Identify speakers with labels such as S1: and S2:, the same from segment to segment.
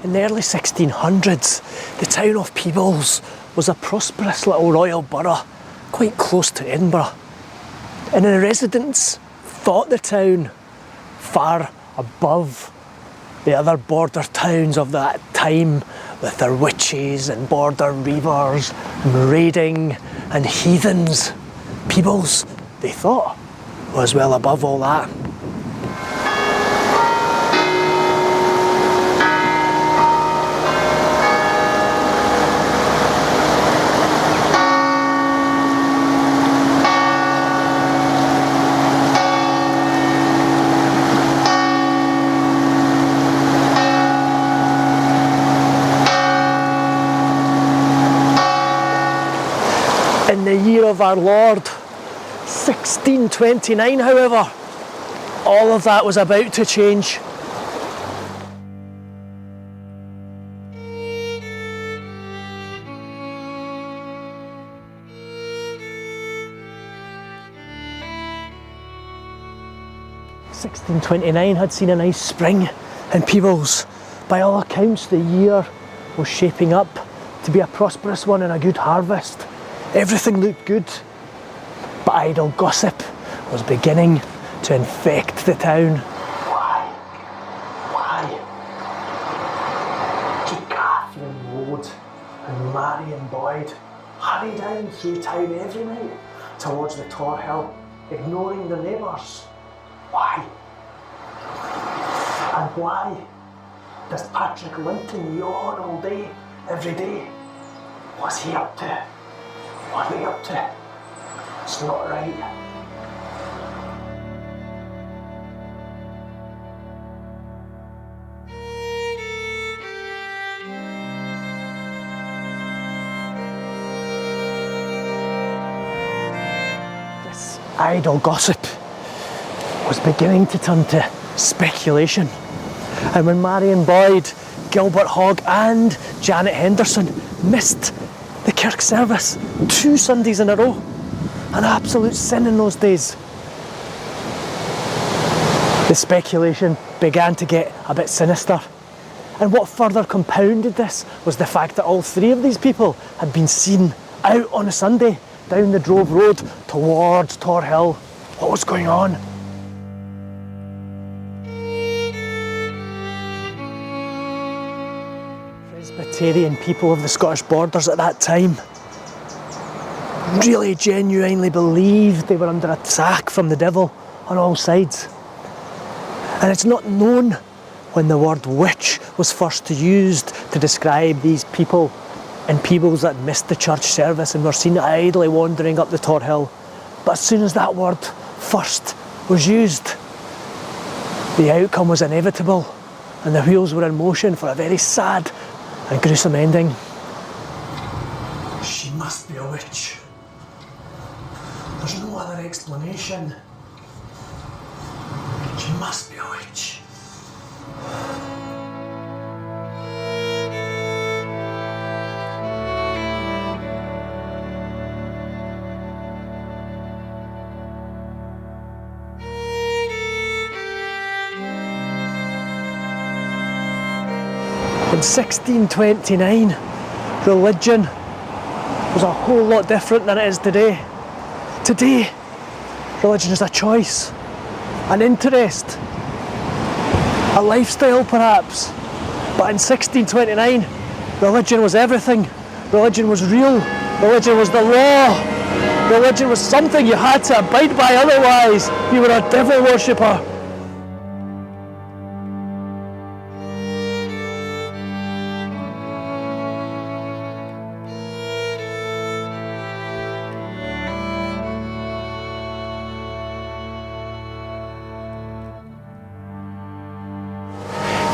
S1: In the early 1600s, the town of Peebles was a prosperous little royal borough, quite close to Edinburgh. And the residents thought the town far above the other border towns of that time, with their witches and border reavers, raiding and heathens. Peebles, they thought, was well above all that. In the year of our Lord, 1629, however, all of that was about to change. (1629) had seen a nice spring in Peebles. By all accounts, the year was shaping up to be a prosperous one and a good harvest. Everything looked good, but idle gossip was beginning to infect the town. Why? Did Catherine Road and Marion Boyd hurry down through town every night towards the Tor Hill, ignoring their neighbours? Why? And why does Patrick Linton yawn all day, every day? What's he up to? What are they up to? It's not right. This idle gossip was beginning to turn to speculation. And when Marion Boyd, Gilbert Hogg and Janet Henderson missed the kirk service 2 Sundays in a row, an absolute sin in those days, the speculation began to get a bit sinister. And what further compounded this was the fact that all 3 of these people had been seen out on a Sunday down the Drove Road towards Tor Hill. What was going on? Presbyterian people of the Scottish borders at that time really genuinely believed they were under attack from the devil on all sides. And it's not known when the word witch was first used to describe these people in Peebles that missed the church service and were seen idly wandering up the Tor Hill. But as soon as that word first was used, the outcome was inevitable and the wheels were in motion for a very sad and gruesome ending. She must be a witch. There's no other explanation. She must be a witch. In 1629, religion was a whole lot different than it is today. Today, religion is a choice, an interest, a lifestyle perhaps. But in 1629, religion was everything. Religion was real. Religion was the law. Religion was something you had to abide by, otherwise you were a devil worshipper.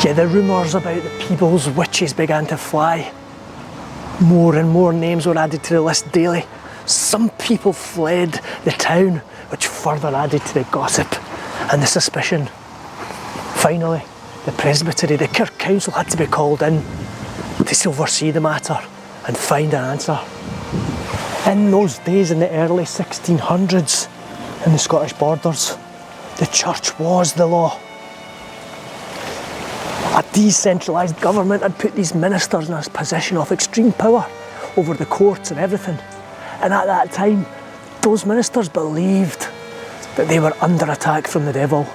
S1: Yeah, the rumours about the Peebles witches began to fly. More and more names were added to the list daily. Some people fled the town, which further added to the gossip and the suspicion. Finally, the presbytery, the kirk council, had to be called in to oversee the matter and find an answer. In those days, in the early 1600s, in the Scottish borders, the church was the law. A decentralised government had put these ministers in a position of extreme power over the courts and everything. And at that time, those ministers believed that they were under attack from the devil.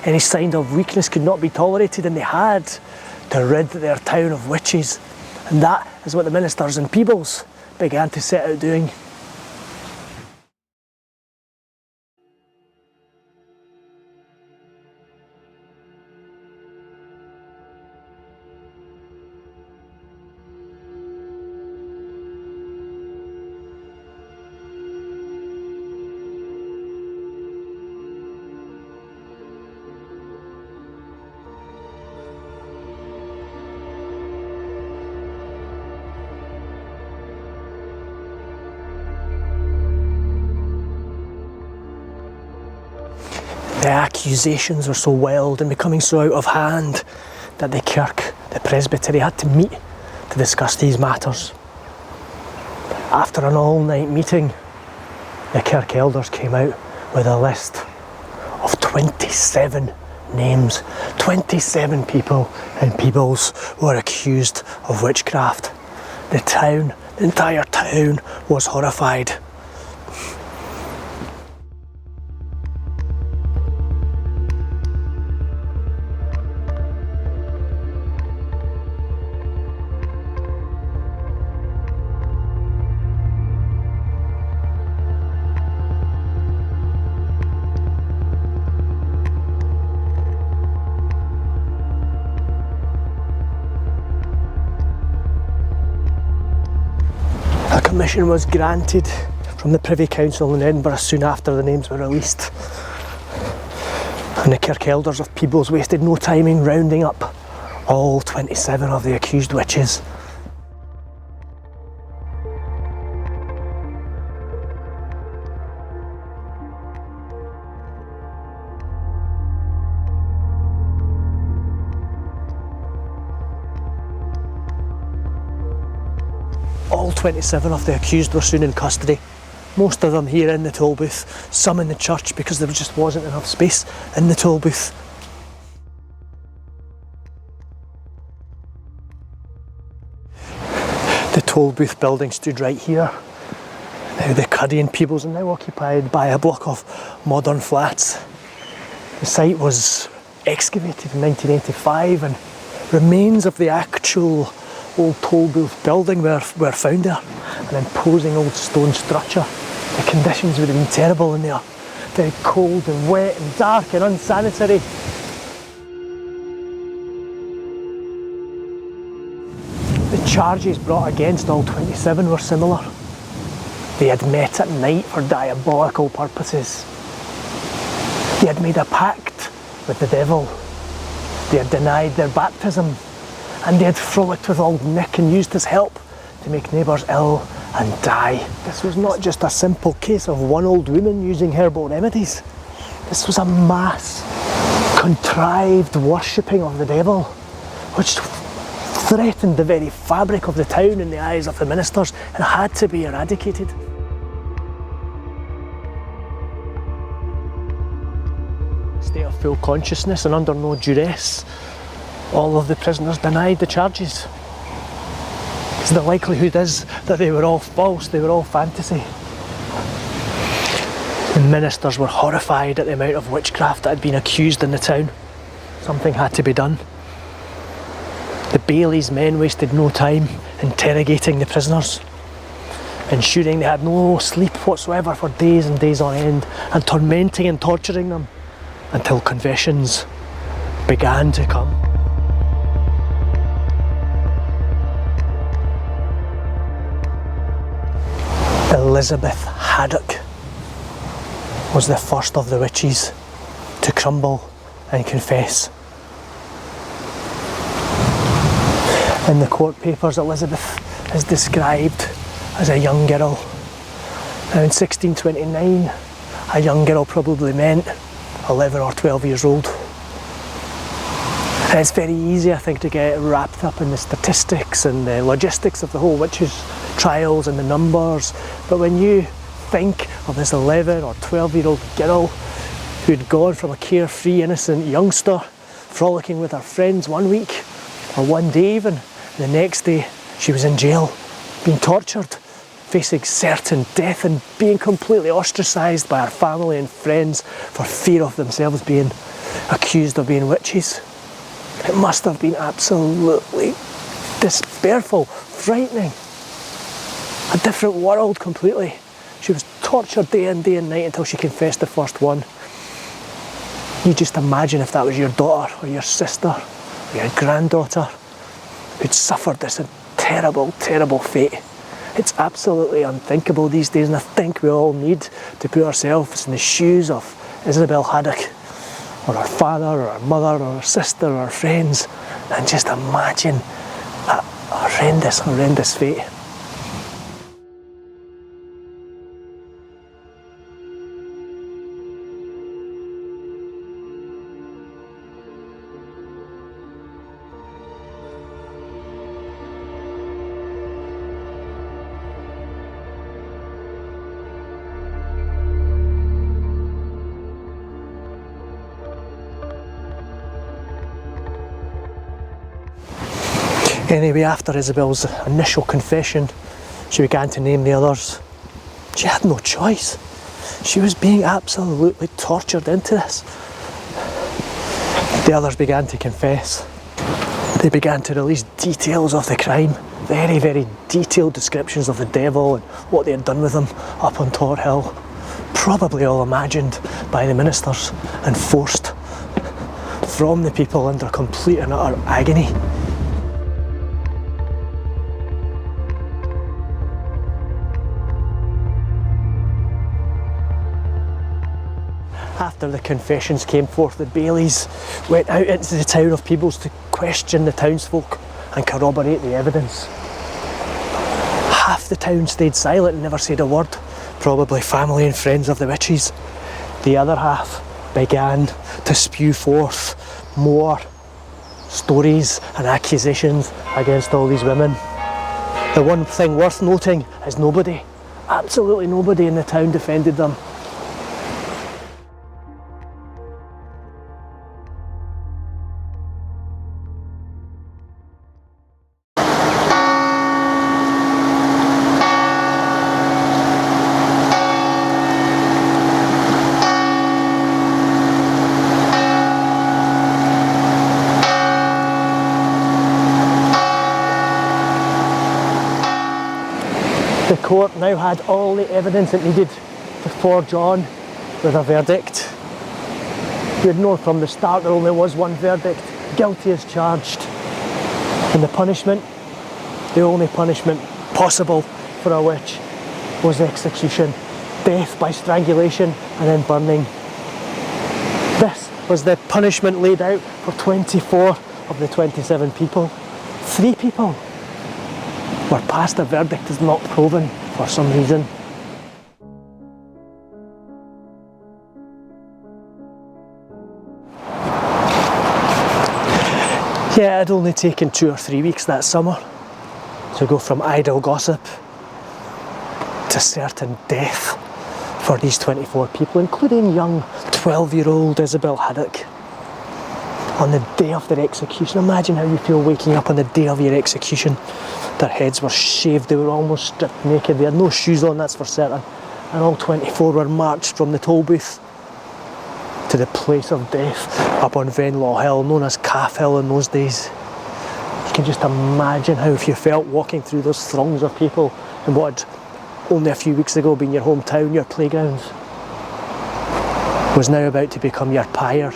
S1: Any sign of weakness could not be tolerated, and they had to rid their town of witches. And that is what the ministers in Peebles began to set out doing. The accusations were so wild and becoming so out of hand that the kirk, the presbytery, had to meet to discuss these matters. After an all-night meeting, the kirk elders came out with a list of 27 names. 27 people in Peebles were accused of witchcraft. The entire town was horrified. A commission was granted from the Privy Council in Edinburgh soon after the names were released. And the kirk elders of Peebles wasted no time in rounding up all 27 of the accused witches. All 27 of the accused were soon in custody. Most of them here in the toll booth, some in the church because there just wasn't enough space in the toll booth. The toll booth building stood right here. Now the Cuddy in Peebles are now occupied by a block of modern flats. The site was excavated in 1985 and remains of the actual old toll booth building were found there. An imposing old stone structure. The conditions would have been terrible in there. Very cold and wet and dark and unsanitary. The charges brought against all 27 were similar. They had met at night for diabolical purposes. They had made a pact with the devil. They had denied their baptism. And they had frolicked with old Nick and used his help to make neighbours ill and die. This was not just a simple case of one old woman using herbal remedies. This was a mass, contrived worshipping of the devil, which threatened the very fabric of the town in the eyes of the ministers and had to be eradicated. State of full consciousness and under no duress, all of the prisoners denied the charges. Because the likelihood is that they were all false, they were all fantasy. The ministers were horrified at the amount of witchcraft that had been accused in the town. Something had to be done. The bailies' men wasted no time interrogating the prisoners, ensuring they had no sleep whatsoever for days and days on end, and tormenting and torturing them until confessions began to come. Elizabeth Haddock was the first of the witches to crumble and confess. In the court papers, Elizabeth is described as a young girl. Now in 1629, a young girl probably meant 11 or 12 years old. And it's very easy, I think, to get wrapped up in the statistics and the logistics of the whole witches trials and the numbers, but when you think of this 11 or 12-year-old girl who'd gone from a carefree, innocent youngster frolicking with her friends one week or one day even. The next day she was in jail, being tortured, facing certain death and being completely ostracised by her family and friends for fear of themselves being accused of being witches. It must have been absolutely despairful, frightening. A different world completely. She was tortured day in, day and night until she confessed the first one. You just imagine if that was your daughter or your sister or your granddaughter who'd suffered this terrible, terrible fate. It's absolutely unthinkable these days, and I think we all need to put ourselves in the shoes of Isabel Haddock, or our father, or our mother, or our sister, or our friends, and just imagine that horrendous, horrendous fate. Anyway, after Isabel's initial confession, she began to name the others. She had no choice. She was being absolutely tortured into this. The others began to confess. They began to release details of the crime, very, very detailed descriptions of the devil and what they had done with him up on Tor Hill. Probably all imagined by the ministers and forced from the people under complete and utter agony. After the confessions came forth, the bailies went out into the town of Peebles to question the townsfolk and corroborate the evidence. Half the town stayed silent and never said a word, probably family and friends of the witches. The other half began to spew forth more stories and accusations against all these women. The one thing worth noting is nobody, absolutely nobody in the town defended them. The court now had all the evidence it needed to forge on with a verdict. We had known from the start there only was one verdict, guilty as charged. And the punishment, the only punishment possible for a witch, was execution, death by strangulation and then burning. This was the punishment laid out for 24 of the 27 people. 3 people were past a verdict is not proven for some reason. Yeah, it had only taken 2 or 3 weeks that summer to go from idle gossip to certain death for these 24 people, including young 12-year-old Isabel Haddock. On the day of their execution, imagine how you feel waking up on the day of your execution. Their heads were shaved, they were almost stripped naked, they had no shoes on, that's for certain. And all 24 were marched from the toll booth to the place of death up on Venlaw Hill, known as Calf Hill in those days. You can just imagine how if you felt walking through those throngs of people in what had only a few weeks ago been your hometown, your playground, was now about to become your pyre.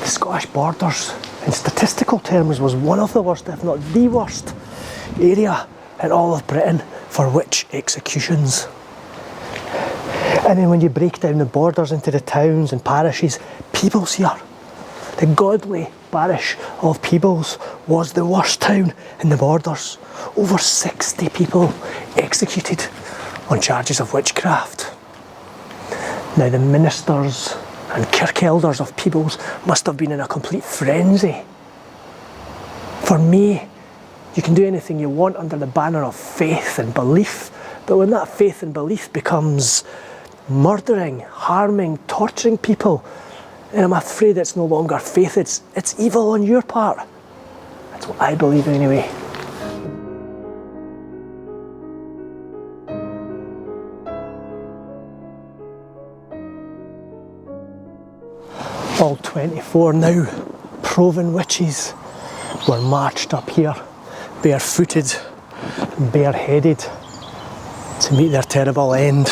S1: Scottish borders, in statistical terms, was one of the worst, if not the worst, area in all of Britain for witch executions. And then when you break down the borders into the towns and parishes, Peebles here, the godly parish of Peebles, was the worst town in the borders. Over 60 people executed on charges of witchcraft. Now the ministers and kirk elders of Peebles must have been in a complete frenzy. For me, You can do anything you want under the banner of faith and belief, but when that faith and belief becomes murdering, harming, torturing people, then I'm afraid it's no longer faith, it's evil on your part. That's what I believe anyway. All 24 now proven witches were marched up here, barefooted, bareheaded, to meet their terrible end.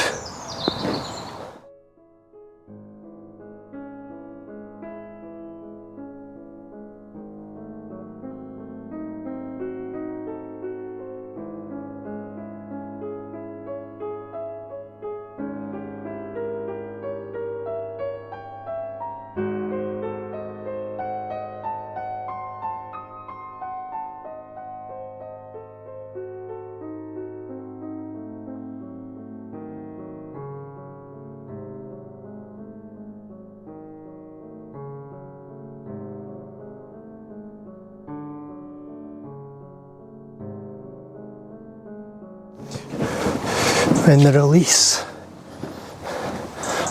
S1: When the release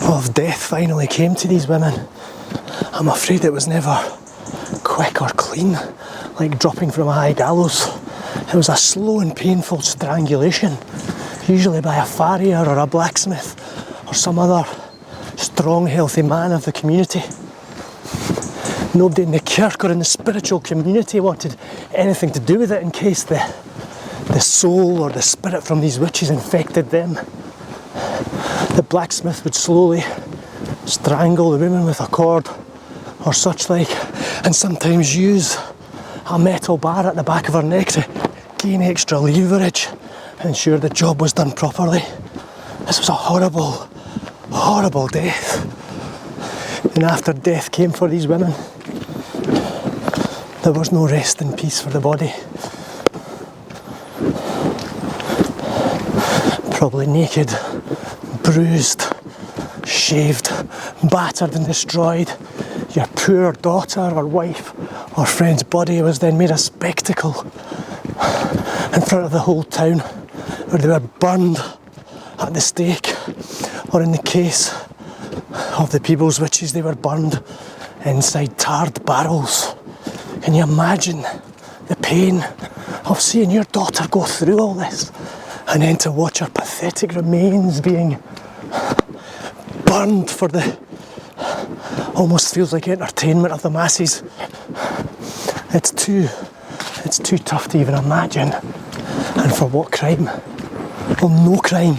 S1: of death finally came to these women, I'm afraid it was never quick or clean, like dropping from a high gallows. It was a slow and painful strangulation, usually by a farrier or a blacksmith or some other strong, healthy man of the community. Nobody in the kirk or in the spiritual community wanted anything to do with it in case the soul or the spirit from these witches infected them. The blacksmith would slowly strangle the women with a cord or such like, and sometimes use a metal bar at the back of her neck to gain extra leverage and ensure the job was done properly. This was a horrible, horrible death. And after death came for these women, there was no rest in peace for the body. Probably naked, bruised, shaved, battered and destroyed. Your poor daughter or wife or friend's body was then made a spectacle in front of the whole town, where they were burned at the stake, or in the case of the Peebles witches, they were burned inside tarred barrels. Can you imagine the pain of seeing your daughter go through all this? And then to watch her pathetic remains being burned for the almost feels like entertainment of the masses. It's too tough to even imagine. And for what crime? Well, no crime.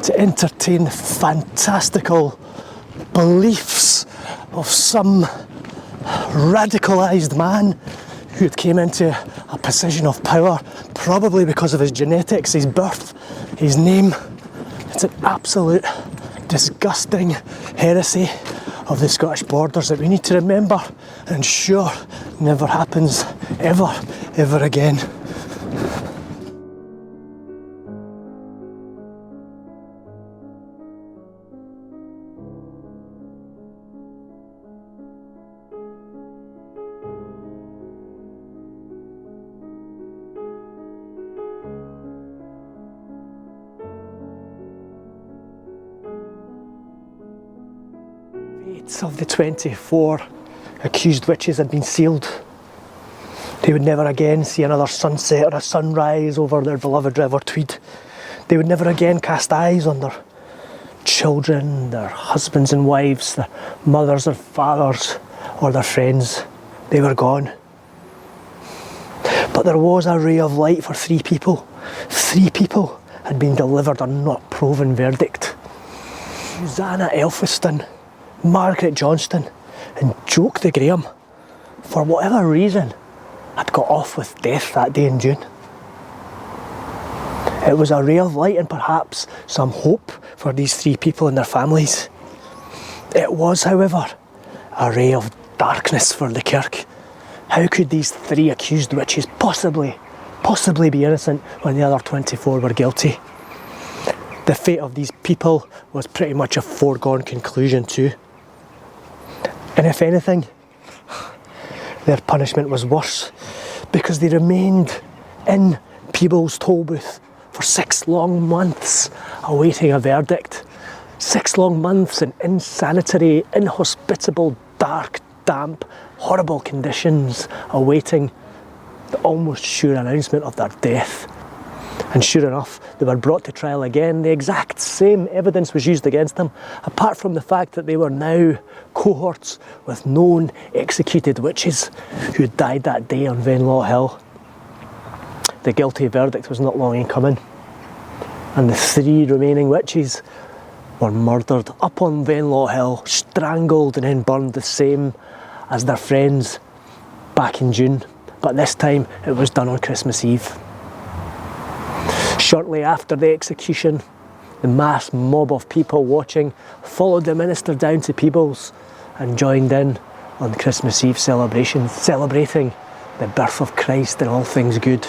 S1: To entertain the fantastical beliefs of some radicalised man who came into a position of power, probably because of his genetics, his birth, his name. It's an absolute disgusting heresy of the Scottish borders that we need to remember and ensure never happens ever again. Of the 24 accused witches had been sealed. They would never again see another sunset or a sunrise over their beloved River Tweed. They would never again cast eyes on their children, their husbands and wives, their mothers or fathers, or their friends. They were gone. But there was a ray of light for three people. Three people had been delivered a not proven verdict. Susanna Elphiston, Margaret Johnston and Joke the Graham, for whatever reason, had got off with death that day in June. It was a ray of light and perhaps some hope for these three people and their families. It was, however, a ray of darkness for the kirk. How could these three accused witches possibly be innocent when the other 24 were guilty? The fate of these people was pretty much a foregone conclusion too. And if anything, their punishment was worse because they remained in Peebles toll booth for 6 long months, awaiting a verdict. 6 long months in insanitary, inhospitable, dark, damp, horrible conditions, awaiting the almost sure announcement of their death. And sure enough, they were brought to trial again. The exact same evidence was used against them, apart from the fact that they were now cohorts with known executed witches who had died that day on Venlaw Hill. The guilty verdict was not long in coming, and the 3 remaining witches were murdered up on Venlaw Hill, strangled and then burned the same as their friends back in June, but this time it was done on Christmas Eve. Shortly after the execution, the mass mob of people watching followed the minister down to Peebles and joined in on Christmas Eve celebrations, celebrating the birth of Christ and all things good.